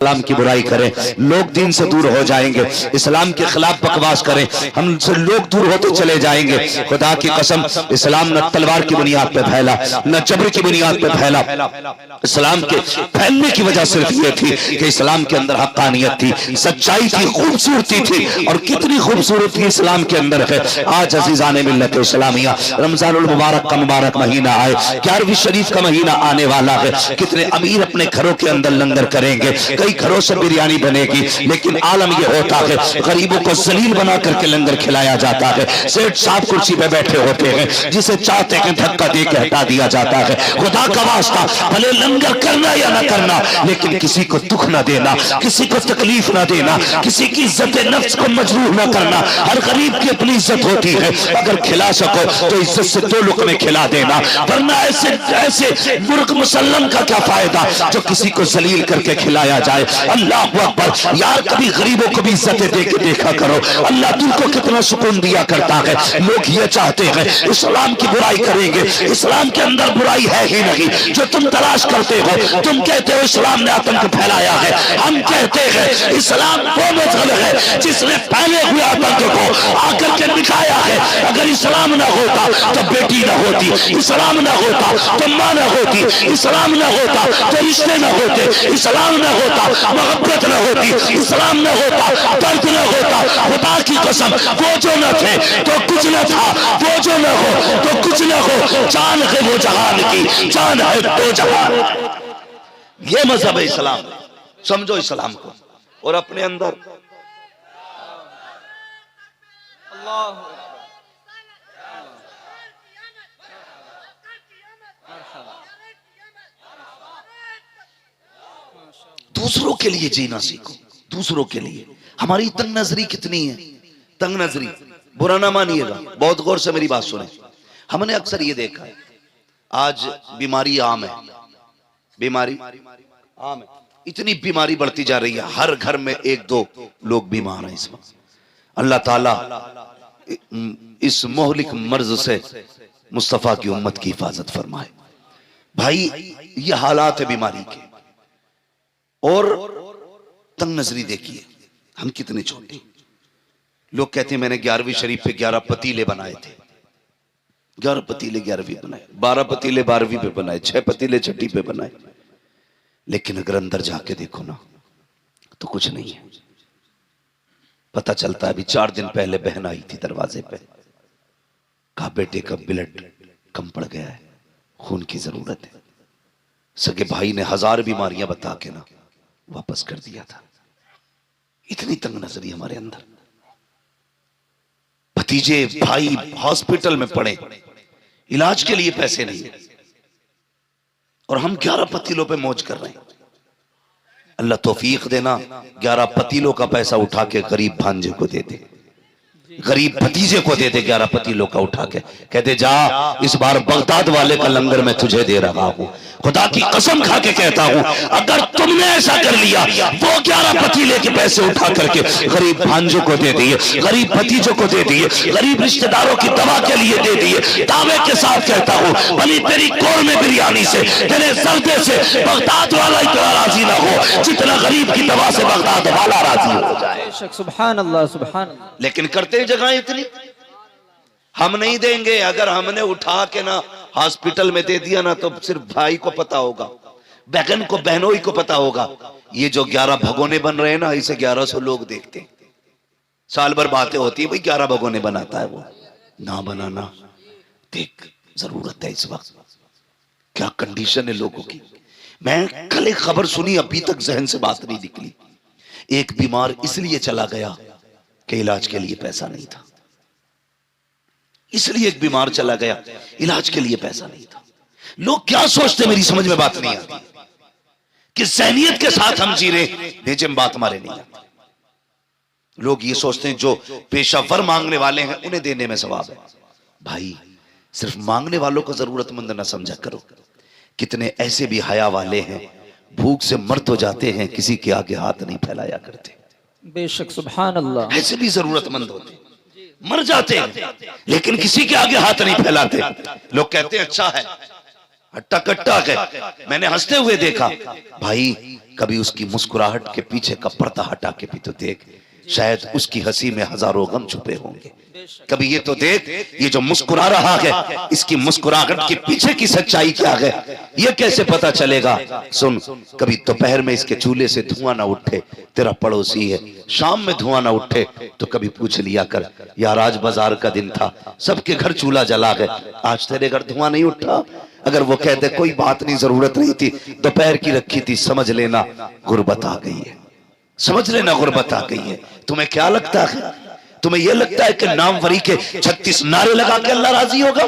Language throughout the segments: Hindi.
इस्लाम की बुराई करें, लोग दीन से दूर हो जाएंगे। इस्लाम के खिलाफ बकवास करें, हमसे लोग दूर होते चले जाएंगे। खुदा की कसम, इस्लाम न तलवार की बुनियाद पे फैला, न जबर की बुनियाद पे फैला। इस्लाम के फैलने की वजह सिर्फ ये थी कि इस्लाम के अंदर हक्कानियत थी, सच्चाई थी, खूबसूरती थी। और कितनी खूबसूरती इस्लाम के अंदर है। आज अजीजान मिल्लत इस्लामिया, रमजानुल मुबारक का मुबारक महीना आए, 11वीं शरीफ का महीना आने वाला है। कितने अमीर अपने घरों के अंदर लंगर करेंगे, कई घरों से बिरयानी बनेगी, लेकिन आलम यह होता है गरीबों को जलील बना करके लंगर खिलाया जाता है। सेठ साहब कुर्सी पे बैठे होते हैं, जिसे चाहते हैं धक्का दे के हटा दिया जाता है। खुदा का वास्ता, भले लंगर करना या ना करना, लेकिन किसी को दुख ना देना, किसी को तकलीफ ना देना, किसी की इज्जत नफ्स को मजरूह ना करना। हर गरीब की अपनी इज्जत होती है, अगर खिला सको तो इज्जत से 2 लुक़मे खिला देना, वरना ऐसे ऐसे मुर्ग मुसल्लम का क्या फायदा जो किसी को जलील करके खिलाया जाए। अल्लाह अकबर। यार कभी गरीबों को भी इज्जत दे के देखा करो, अल्लाह दिल को कितना सुकून दिया करता है। लोग ये चाहते हैं इस्लाम की बुराई करेंगे, इस्लाम के अंदर बुराई है ही नहीं। जो तुम तलाश करते हो, तुम कहते हो इस्लाम ने आतंक फैलाया है, हम कहते हैं इस्लाम वो मजहब है जिसने फैले हुए आतंक को आकर के दिखाया है। अगर इस्लाम ना होता तो बेटी ना होती, इस्लाम ना होता तो माँ ना होती, इस्लाम ना होता तो रिश्ते ना होते, इस्लाम ना होता मोहब्बत न होती, इस्लाम न होता दर्द न होता। खुदा की कसम, वो जो न थे तो कुछ न था, वो जो न हो तो कुछ न हो। जान है वो जहान की, जान है तो जहान। ये मजहब है इस्लाम। समझो इस्लाम को और अपने अंदर दूसरों के लिए जीना सीखो, दूसरों के लिए। हमारी तंग नजरी कितनी है, तंग नजरी। बुरा ना मानिएगा, बहुत गौर से मेरी बात सुने। हमने अक्सर ये देखा है, आज बीमारी आम है, बीमारी आम है, इतनी बीमारी बढ़ती जा रही है, हर घर में 1-2 लोग बीमार हैं इस वक्त। अल्लाह ताला इस मोहलिक मर्ज से मुस्तफा की उम्मत की हिफाजत फरमाए। भाई ये हालात है बीमारी के। और तंग नजरी देखिए, हम कितने छोटे। लोग कहते हैं मैंने 11वीं शरीफ पे 11 पतीले बनाए थे, 11 पतीले 11वीं बनाए, 12 पतीले 12वीं पे बनाए, 6 पतीले 6ठी पे बनाए। लेकिन अगर अंदर जाके देखो ना तो कुछ नहीं है। पता चलता है, अभी 4 दिन पहले बहन आई थी दरवाजे पे, कहा बेटे का ब्लड कम पड़ गया है, खून की जरूरत है। सगे भाई ने 1000 बीमारियां बता के ना वापस कर दिया था। इतनी तंग नजरी हमारे अंदर। भतीजे भाई हॉस्पिटल में पड़े, इलाज के लिए पैसे नहीं, और हम 11 पतीलों पे मौज कर रहे हैं। अल्लाह तौफीक देना, 11 पतीलों का पैसा उठा के गरीब भांजे को दे दे, गरीब भतीजे को दे दे। 11 पतीलों का उठा के कहते जा, इस बार बगदाद वाले का लंगर मैं तुझे दे रहा हूं। खुदा की कसम खा के कहता हूं, अगर तुमने ऐसा कर लिया, वो 11 पतीले के पैसे उठा करके गरीब भांजों को दे दिए, गरीब भतीजों को दे दिए, गरीब रिश्तेदारों की दवा के लिए दे दिए। दावे के साथ कहता हूं, भली तेरी कोर में बिरयानी से, तेरे सर्दे से बगदाद वाला इतना राजी ना हो जितना गरीब की दवा से बगदाद वाला राजी हो जाए। सुभान अल्लाह, सुभान अल्लाह। लेकिन करते जगह इतनी हम नहीं देंगे। अगर हमने उठा के ना हॉस्पिटल में दे दिया ना, तो सिर्फ भाई को पता होगा, बहन को, बहनोई को पता होगा। ये जो 11 भगोने बन रहे हैं ना, इसे 1100 लोग देखते हैं। साल भर बातें होती है, भाई 11 भगोने बनाता है वो, ना बनाना। देख जरूरत है इस वक्त, क्या कंडीशन है लोगों की। मैं कल एक खबर सुनी, अभी तक जहन से बात नहीं निकली। एक बीमार इसलिए चला गया कि इलाज के लिए पैसा नहीं था। इसलिए एक बीमार चला गया, इलाज के लिए पैसा नहीं था। लोग क्या सोचते, मेरी समझ में बात नहीं आती कि ज़हनियत के साथ हम जी रहे, भेजे में बात हमारे नहीं आती। लोग ये सोचते हैं जो पेशावर मांगने वाले हैं उन्हें देने में सवाब है। भाई सिर्फ मांगने वालों को जरूरतमंद ना समझा करो। कितने ऐसे भी हया वाले हैं, भूख से मर तो जाते हैं, किसी के आगे हाथ नहीं फैलाया करते। बेशक, सुभान अल्लाह। ऐसे भी जरूरतमंद होते, मर जाते हैं लेकिन किसी के आगे हाथ नहीं फैलाते। लोग कहते हैं अच्छा है, हट्टा कट्टा है। मैंने हंसते हुए देखा। भाई कभी उसकी मुस्कुराहट के पीछे का पर्दा हटा के भी तो देख, शायद उसकी हंसी में हजारों गम छुपे होंगे। कभी ये तो देख, ये जो मुस्कुरा रहा है इसकी मुस्कुराहट के पीछे की सच्चाई क्या है, ये कैसे पता चलेगा। सुन, कभी दोपहर में इसके चूल्हे से धुआं ना उठे, तेरा पड़ोसी है, शाम में धुआं ना उठे तो कभी पूछ लिया कर, यार आज बाजार का दिन था, सबके घर चूल्हा जला है, आज तेरे घर धुआं नहीं उठा। अगर वो कहते कोई बात नहीं, जरूरत नहीं थी, दोपहर की रखी थी, समझ लेना गुर्बत आ गई है, समझ लेना गुर्बत आ गई है। तुम्हें क्या लगता है, तुम्हें यह लगता है कि नामवरी के 36 नारे लगा के अल्लाह राजी होगा?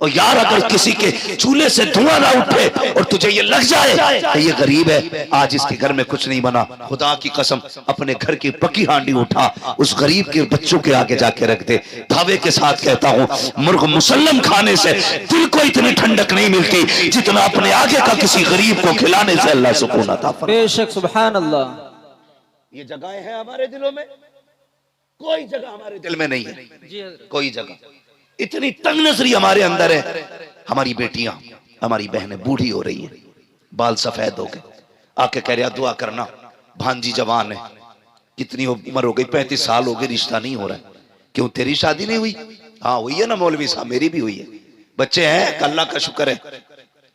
और यार अगर किसी के चूल्हे से धुआं ना उठे और तुझे ये लग जाए कि ये गरीब है, आज इसके घर में कुछ नहीं बना, खुदा की कसम अपने घर की पकी हांडी उठा उस गरीब के बच्चों के आगे जाके रख दे। दावे के साथ कहता हूं, मुर्ग मुसल्लम खाने से दिल को इतनी ठंडक नहीं मिलती जितना अपने आगे का किसी गरीब को खिलाने से अल्लाह सुकून अता फरमाए। बेशक सुभान अल्लाह। ये जगह है हमारे दिलों में, कोई जगह हमारे दिल में नहीं है, कोई जगह। इतनी तंग नजरी हमारे अंदर है। हमारी बेटियां, हमारी बहनें बूढ़ी हो रही हैं, बाल सफेद हो गए, आके कह रहा दुआ करना, भांजी जवान है, कितनी उम्र हो गई, 35 साल हो गए, रिश्ता नहीं हो रहा है। क्यों, तेरी शादी नहीं हुई? हाँ हुई है ना मौलवी साहब, मेरी भी हुई है, बच्चे हैं, अल्लाह का शुक्र है,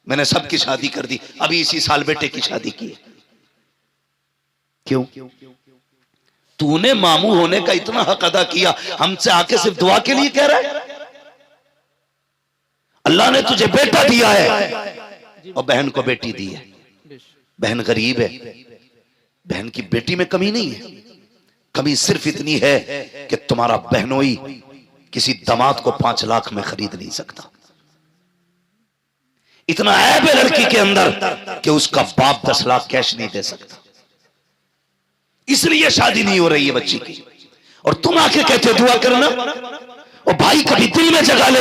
मैंने सबकी शादी कर दी, अभी इसी साल बेटे की शादी की है। क्यों? तूने मामू होने का इतना हक अदा किया, हमसे आके सिर्फ दुआ के लिए कह रहा है? अल्लाह ने तुझे बेटा दिया है और बहन को बेटी दी है। बहन गरीब है, बहन की बेटी में कमी नहीं है, कमी सिर्फ इतनी है कि तुम्हारा बहनोई किसी दामाद को 5 लाख में खरीद नहीं सकता। इतना ऐब है लड़की के अंदर कि उसका बाप 10 लाख कैश नहीं दे सकता, इसलिए शादी नहीं हो रही है बच्ची की। और तुम आके कहते दुआ करना। और भाई कभी दिल में जगा ले,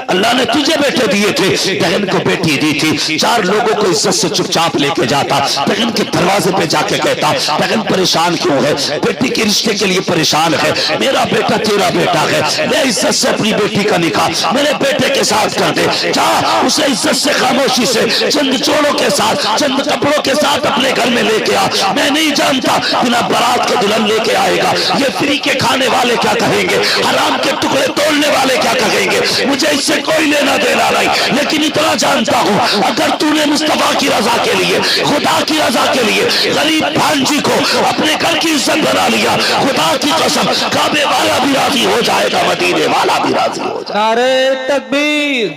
अल्लाह ने तुझे बेटे दिए थे, बहन को बेटी दी थी, 4 लोगों को इज्जत से चुपचाप लेके जाता, बहन के दरवाजे पे जाके कहता बहन परेशान क्यों है, बेटी के रिश्ते के लिए परेशान है, मेरा बेटा तेरा बेटा है, मैं इज्जत से अपनी बेटी का निकाह मेरे बेटे के साथ कर दे, जा उसे इज्जत से खामोशी से चंद जोड़ों के साथ, चंद कपड़ों के साथ अपने घर में लेके आ। मैं नहीं जानता बिना बारात के दुल्हन लेके आएगा, ये फ्री के खाने वाले क्या कहेंगे, हराम के टुकड़े तोड़ने वाले क्या कहेंगे, मुझे इससे कोई लेना देना नहीं, लेकिन इतना जानता हूं अगर तूने मुस्तफा की रजा के लिए, खुदा की रजा के लिए गरीब भांजी को अपने घर की इज्जत बना लिया, खुदा की कसम काबे वाला भी राजी हो जाएगा, मदीने वाला भी राजी हो जाएगा। नारे तकबीर,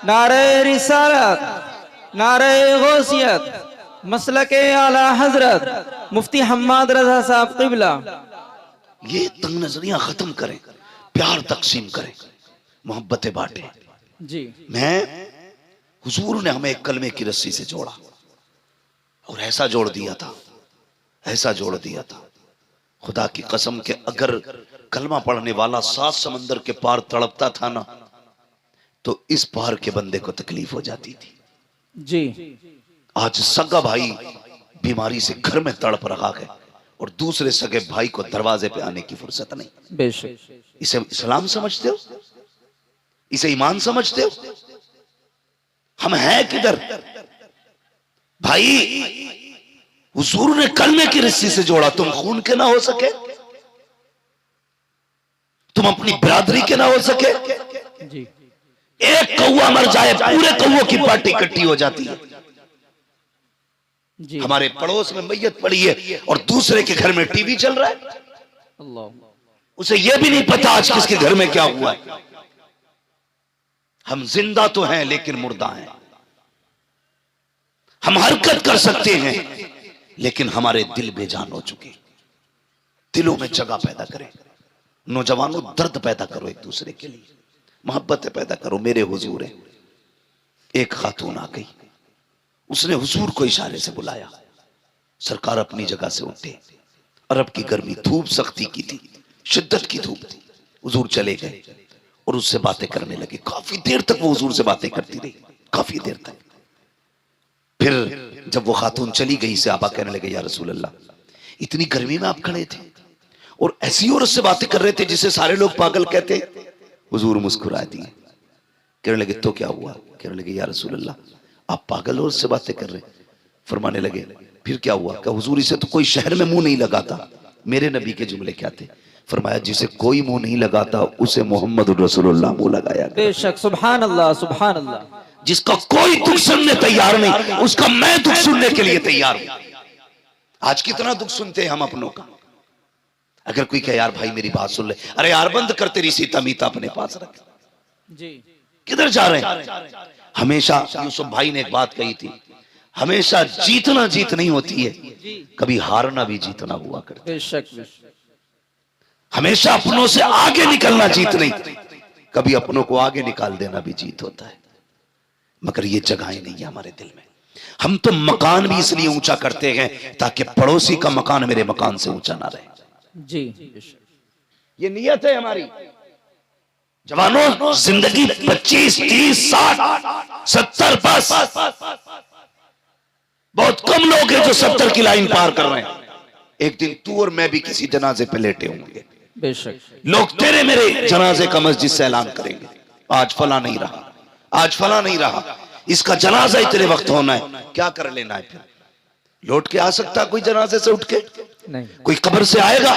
नारे रिसालत, नारे गौसियत, मसलके आला हजरत मुफ्ती हम्माद रजा साहब क़िबला। ये तंग नजरियां खत्म करें, प्यार तकसीम करें, मोहब्बतें बांटें। जी, हुजूर ने हमें एक कलमे की रस्सी से जोड़ा और ऐसा जोड़ दिया था, ऐसा जोड़ दिया था, खुदा की कसम के अगर कलमा पढ़ने वाला 7 समंदर के पार तड़पता था ना, तो इस पार के बंदे को तकलीफ हो जाती थी। जी, आज सगा भाई बीमारी से घर में तड़प रहा है और दूसरे सगे भाई को दरवाजे पे आने की फुर्सत नहीं। बेशक। इसे इस्लाम समझते हो? इसे ईमान समझते हो? हम हैं किधर भाई? हुजूर ने कलमे की रस्सी से जोड़ा, तुम खून के ना हो सके, तुम अपनी बिरादरी के ना हो सके। जी, एक कौवा मर जाए पूरे कौवों की पार्टी इकट्ठी हो जाती है। जी, हमारे पड़ोस में मैयत पड़ी है और दूसरे के घर में टीवी चल रहा है, अल्लाह, उसे यह भी नहीं पता आज किसके घर में क्या हुआ है। हम जिंदा तो हैं लेकिन मुर्दा हैं, हम हरकत कर सकते हैं लेकिन हमारे दिल बेजान हो चुके। दिलों में जगह पैदा करें, नौजवानों दर्द पैदा करो, एक दूसरे के लिए मोहब्बतें पैदा करो। मेरे हुजूर है, एक खातून आ गई, उसने हुजूर को इशारे से बुलाया, सरकार अपनी जगह से उठे, अरब की गर्मी, धूप सख्ती की थी, शिद्दत की धूप थी। हुजूर चले गए और उससे बातें करने लगे। काफी देर तक वो हुजूर से बातें करती रही, काफी देर तक। फिर जब वो खातून चली गई, से आबा कहने लगे, या रसूल अल्लाह, इतनी गर्मी में आप खड़े थे और ऐसी औरत से बातें कर रहे थे जिसे सारे लोग पागल कहते। हुजूर मुस्कुरा दिए, कहने लगे तो क्या हुआ? कहने लगे या रसूल अल्लाह, आप पागल और से बातें कर रहे? फरमाने लगे फिर क्या हुआ? क्या हुजूर इसे तो कोई शहर में मुंह नहीं लगाता। मेरे नबी के जुमले क्या थे? फरमाया जिसे कोई मुंह नहीं लगाता उसे मोहम्मद रसूलुल्लाह मुंह लगाया। बेशक, सुभान अल्लाह, सुभान अल्लाह। जिसका कोई दुख सुनने तैयार नहीं, उसका मैं दुख सुनने के लिए तैयार हूं। आज कितना दुख सुनते हैं हम अपनों का। अगर कोई कहे यार भाई मेरी बात सुन ले, अरे यार बंद कर, तेरी सीता मीता अपने पास रख। जी, किधर जा रहे हैं? हमेशा यूसुफ भाई ने एक बात कही थी, हमेशा जीतना जीत नहीं होती है, कभी हारना भी जीतना हुआ करता है। बेशक, बेशक। हमेशा अपनों से आगे निकलना जीत नहीं, कभी अपनों को आगे निकाल देना भी जीत होता है। मगर ये जगहें नहीं है हमारे दिल में। हम तो मकान भी इसलिए ऊंचा करते हैं ताकि पड़ोसी का मकान मेरे मकान से ऊंचा ना रहे। जी, ये नियत है हमारी। जवानों, जिंदगी 25, 30, 60, 70 बस। बहुत कम लोग हैं जो 70 की लाइन पार कर रहे हैं। एक दिन तू और मैं भी किसी जनाजे पे लेटे होंगे। बेशक। लोग तेरे मेरे जनाजे का मस्जिद से ऐलान करेंगे, आज फला नहीं रहा, आज फला नहीं रहा, इसका जनाजा इतने वक्त होना है। क्या कर लेना है फिर? लौट के आ सकता कोई जनाजे से उठ के? नहीं। कोई कब्र से आएगा?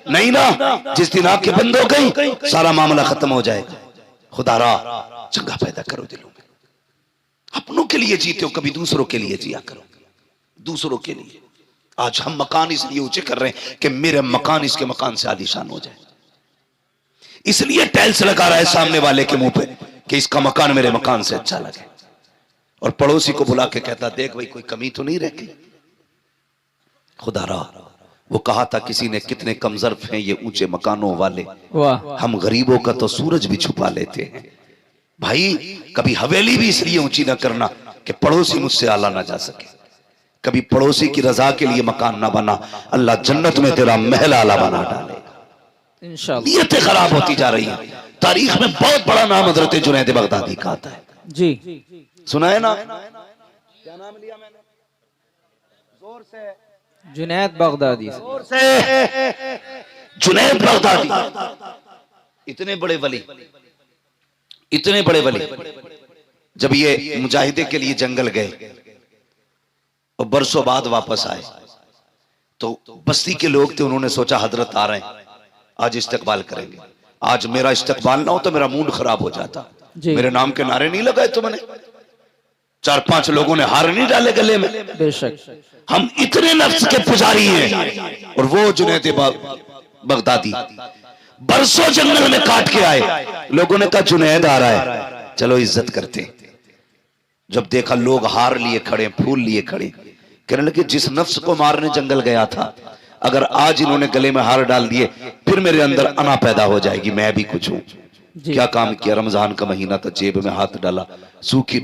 नहीं ना। जिस दिन आंखें बंद हो गई सारा मामला खत्म हो जाएगा। खुदारा चंगा पैदा करो दिलों में। अपनों के लिए जीते हो, कभी दूसरों के लिए जिया करो, दूसरों के लिए। आज हम मकान इसलिए ऊंचे कर रहे हैं कि मेरे मकान इसके मकान से आलीशान हो जाए। इसलिए टाइल्स लगा रहा है सामने वाले के मुंह पे कि इसका मकान मेरे मकान से अच्छा लगे, और पड़ोसी को बुला के कहता देख भाई कोई कमी तो नहीं रह गई। खुदारा वो कहा था किसी ने कितने कमजर्फ हैं ये ऊंचे मकानों वाले, वाह। हम गरीबों का तो सूरज भी छुपा लेते हैं। भाई कभी हवेली भी इसलिए ऊंची ना करना कि पड़ोसी मुझसे आला ना जा सके। कभी पड़ोसी की रजा के लिए मकान ना बना, अल्लाह जन्नत में तेरा महल आला बना डालेगा। इंशाअल्लाह। नीयतें खराब होती जा रही हैं। तारीख में बहुत बड़ा नाम हजरत जुनैद बगदादी का आता है। जी, सुना है ना? क्या नाम लिया मैंने? जोर से। जुनैद बगदादी। जोर से। जुनैद बगदादी इतने बड़े वली, इतने बड़े वली, जब ये मुजाहिदे के लिए जंगल गए और बरसों बाद वापस आए तो बस्ती के लोग थे, उन्होंने सोचा हजरत आ रहे हैं, आज इस्तकबाल करेंगे। आज मेरा इस्तकबाल ना हो तो मेरा मूड खराब हो जाता। मेरे नाम के नारे नहीं लगाए तुमने, 4-5 लोगों ने हार नहीं डाले गले में। बेशक। हम इतने नफ्स के पुजारी हैं। और वो जुनैद बगदादी बरसों जंगल में काट के आए। लोगों ने कहा जुनैद आ रहा है, चलो इज्जत करते। जब देखा लोग हार लिए खड़े, फूल लिए खड़े, कहने लगे जिस नफ्स को मारने जंगल गया था, अगर आज इन्होंने गले में हार डाल दिए फिर मेरे अंदर अना पैदा हो जाएगी, मैं भी कुछ हूं। क्या काम किया? रमजान का महीना था, जेब में हाथ डाला, सूखी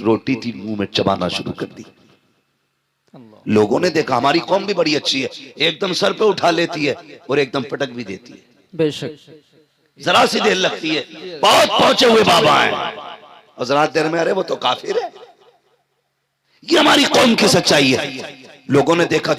रोटी थी, मुंह में चबाना शुरू कर दी। लोगों ने देखा हमारी कौम भी बड़ी अच्छी है, एकदम सर पे उठा लेती है और एकदम पटक भी देती है। बेशक। जरा सी देर लगती है, बहुत पहुंचे हुए बाबा हैं, और जरा देर में अरे वो तो काफिर है। ये हमारी कौम की सच्चाई है। लोगों ने देखा